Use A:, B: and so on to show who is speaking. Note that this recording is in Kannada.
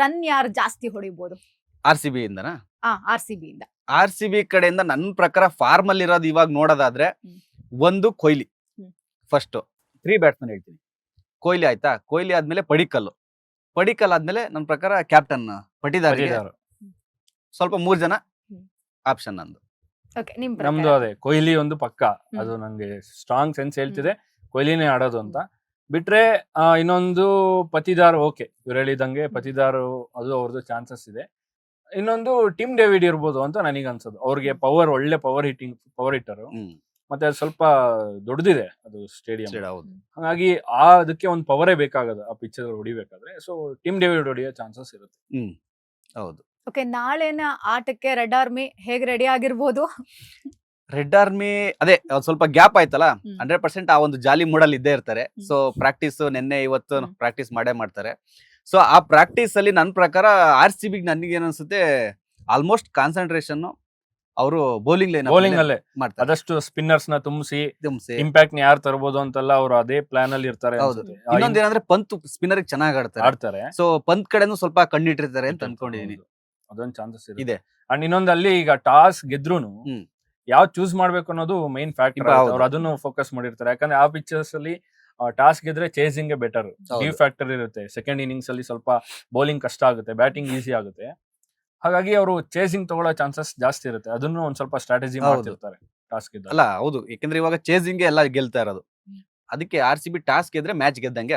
A: ರನ್ ಯಾರು ಜಾಸ್ತಿ ಹೊಡಿಬಹುದು?
B: RCB ಇಂದನಾ?
A: RCB ಇಂದ.
B: RCB ಕಡೆಯಿಂದ ನನ್ನ ಪ್ರಕಾರ ಫಾರ್ಮ್ ಅಲ್ಲಿ ಇರೋದು ಇವಾಗ ನೋಡೋದಾದ್ರೆ ಒಂದು ಕೊಹ್ಲಿ ಫಸ್ಟ್ 3 ಬ್ಯಾಟ್ಸ್ಮನ್ ಹೇಳ್ತೀನಿ. ಕೊಹ್ಲಿ ಆಯ್ತಾ, ಕೊಹ್ಲಿ ಆದ್ಮೇಲೆ ಪಡಿಕ್ಕಲ್ ಆದ್ಮೇಲೆ ನನ್ನ ಪ್ರಕಾರ ಕ್ಯಾಪ್ಟನ್ ಪಟಿದಾರ್. ಸ್ವಲ್ಪ 3 ಜನ ಆಪ್ಷನ್ ನಂದು.
C: ನಮ್ದು ಅದೇ ಕೊಹ್ಲಿ ಒಂದು ಪಕ್ಕ, ಅದು ನಂಗೆ ಸ್ಟ್ರಾಂಗ್ ಸೆನ್ಸ್ ಹೇಳ್ತಿದೆ ಕೊಹ್ಲಿನೇ ಆಡೋದು ಅಂತ. ಬಿಟ್ರೆ ಇನ್ನೊಂದು ಪತಿದಾರ್, ಓಕೆ ಇವ್ರು ಹೇಳಿದಂಗೆ ಪತಿದಾರ್ ಅದು ಅವ್ರದ್ದು ಚಾನ್ಸಸ್ ಇದೆ. ಇನ್ನೊಂದು ಟಿಮ್ ಡೇವಿಡ್ ಇರ್ಬೋದು ಅಂತ ನನಗೆ ಅನ್ಸೋದು. ಅವ್ರಿಗೆ ಪವರ್, ಒಳ್ಳೆ ಪವರ್ ಹಿಟ್ಟರು, ಮತ್ತೆ ಅದು ಸ್ವಲ್ಪ ದೊಡ್ಡದಿದೆ ಅದು ಸ್ಟೇಡಿಯಂ. ಹಾಗಾಗಿ ಅದಕ್ಕೆ ಒಂದು ಪವರೇ ಬೇಕಾಗದು ಆ ಪಿಚ್ ಹೊಡಿಬೇಕಾದ್ರೆ. ಸೊ ಟಿಮ್ ಡೇವಿಡ್ ಹೊಡಿಯೋ ಚಾನ್ಸಸ್ ಇರುತ್ತೆ.
B: ಹೌದು.
A: ಓಕೆ, ನಾಳೆನ ಆಟಕ್ಕೆ ರೆಡ್ ಆರ್ಮಿ ಹೇಗೆ ರೆಡಿ ಆಗಿರ್ಬೋದು?
B: ರೆಡ್ ಆರ್ಮಿ ಅದೇ ಸ್ವಲ್ಪ ಗ್ಯಾಪ್ ಆಯ್ತಲ್ಲ, 100% ಆ ಒಂದು ಜಾಲಿ ಮೂಡಲ್ಲಿ ಇದ್ದೇ ಇರ್ತಾರೆ. ಸೊ ಪ್ರಾಕ್ಟೀಸ್ ನಿನ್ನೆ ಇವತ್ತು ಪ್ರಾಕ್ಟೀಸ್ ಮಾಡೇ ಮಾಡ್ತಾರೆ. ಸೊ ಆ ಪ್ರಾಕ್ಟೀಸ್ ಅಲ್ಲಿ ನನ್ನ ಪ್ರಕಾರ RCB ನನಗೆ ಏನನ್ಸುತ್ತೆ, ಆಲ್ಮೋಸ್ಟ್ ಕಾನ್ಸಂಟ್ರೇಷನ್ ಅವರು ಬೌಲಿಂಗ್
C: ಅಲ್ಲೇ ಮಾಡ್ತಾರೆ. ಅದಷ್ಟು ಸ್ಪಿನ್ನರ್ಸ್ ನ ತುಂಬಿಸಿ ಇಂಪ್ಯಾಕ್ಟ್ ನ ಯಾರು ತರಬಹುದು ಅಂತೆಲ್ಲ ಅವರು ಅದೇ ಪ್ಲಾನ್ ಅಲ್ಲಿ ಇರ್ತಾರೆ.
B: ಇನ್ನೊಂದೇನಂದ್ರೆ ಪಂತ್ ಸ್ಪಿನ್ನರ್ ಚೆನ್ನಾಗಿ ಆಡ್ತಾರೆ. ಸೊ ಪಂತ್ ಕಡೆನೂ ಸ್ವಲ್ಪ ಕಣ್ಣಿಟ್ಟಿರ್ತಾರೆ ಅಂತ ಅನ್ಕೊಂಡಿದೀನಿ.
C: ಅದೊಂದು ಚಾನ್ಸಸ್ ಇದೆ. ಅಂಡ್ ಇನ್ನೊಂದು ಅಲ್ಲಿ ಈಗ ಟಾಸ್ ಗೆದ್ರುನು ಯಾವ ಚೂಸ್ ಮಾಡ್ಬೇಕು ಅನ್ನೋದು ಮೈನ್ ಫ್ಯಾಕ್ಟರ್. ಅವ್ರು ಅದನ್ನು ಫೋಕಸ್ ಮಾಡಿರ್ತಾರೆ. ಯಾಕಂದ್ರೆ ಆ ಪಿಕ್ಚರ್ಸ್ ಅಲ್ಲಿ ಟಾಸ್ ಗೆದ್ರೆ ಚೇಸಿಂಗ್ ಬೆಟರ್, ಡಿ ಫ್ಯಾಕ್ಟರ್ ಇರುತ್ತೆ. ಸೆಕೆಂಡ್ ಇನ್ನಿಂಗ್ಸ್ ಅಲ್ಲಿ ಸ್ವಲ್ಪ ಬೌಲಿಂಗ್ ಕಷ್ಟ ಆಗುತ್ತೆ, ಬ್ಯಾಟಿಂಗ್ ಈಸಿ ಆಗುತ್ತೆ. ಹಾಗಾಗಿ ಅವರು ಚೇಸಿಂಗ್ ತಗೊಳ್ಳೋ ಚಾನ್ಸಸ್ ಜಾಸ್ತಿ ಇರುತ್ತೆ. ಅದನ್ನು ಒಂದ್ ಸ್ವಲ್ಪ ಸ್ಟ್ರಾಟಜಿ ಮಾಡ್ತಿರ್ತಾರೆ ಟಾಸ್ ಗೆದ್ದ.
B: ಅಲ್ಲ ಹೌದು, ಯಾಕಂದ್ರೆ ಇವಾಗ ಚೇಸಿಂಗ್ ಎಲ್ಲ ಗೆಲ್ತಾ ಇರೋದು. ಅದಕ್ಕೆ RCB ಟಾಸ್ ಗೆದ್ರೆ ಮ್ಯಾಚ್ ಗೆದ್ದಂಗೆ.